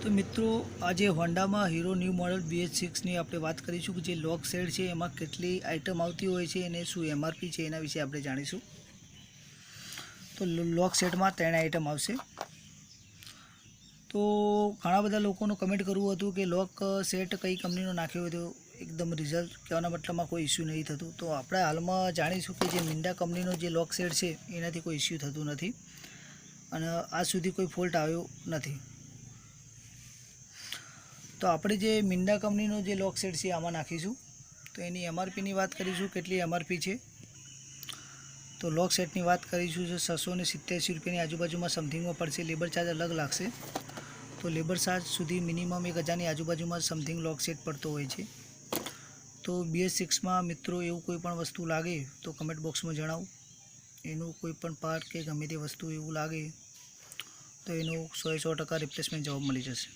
तो मित्रों आज होंडा में हीरो न्यू मॉडल BH6 ની આપણે વાત કરીશું કે જે લોક સેડ છે એમાં કેટલી આઇટમ આવતી હોય છે અને શું MRP છે એના વિશે આપણે જાણીશું। તો લોક સેડમાં 3 આઇટમ આવશે। તો ઘણા બધા લોકોનું કમેન્ટ કરવું હતું કે લોક સેટ કઈ કંપનીનો નાખ્યો હોય તો એકદમ રિઝલ્ટ કહેવાના મતલબમાં કોઈ ઇશ્યુ નહીં થતું। તો આપણે હાલમાં જાણીશું કે જે મિન્ડા કંપનીનો જે લોક સેડ છે એનાથી કોઈ ઇશ્યુ થતું નથી અને આજ સુધી કોઈ ફોલ્ટ આવ્યો નથી। तो આપણે જે મિન્ડા કંપનીનો જે લોક સેટ છે આમાં નાખીશું। તો એની MRPની વાત કરીશું કેટલી MRP છે। તો લોક સેટની વાત કરીશું તો 687 રૂપિયાની આજુબાજુમાં સમથિંગમાં પડશે। લેબર ચાર્જ અલગ લાગશે। તો લેબર ચાર્જ સુધી મિનિમમ 1000ની આજુબાજુમાં સમથિંગ લોક સેટ પડતો હોય છે। તો BH6માં મિત્રો એવું કોઈ પણ વસ્તુ લાગે તો કમેન્ટ બોક્સમાં જણાવો। એનું કોઈ પણ પાર્ટ કે ગમે તે વસ્તુ એવું લાગે તો એનો 100% રિપ્લેસમેન્ટ જવાબ મળી જશે।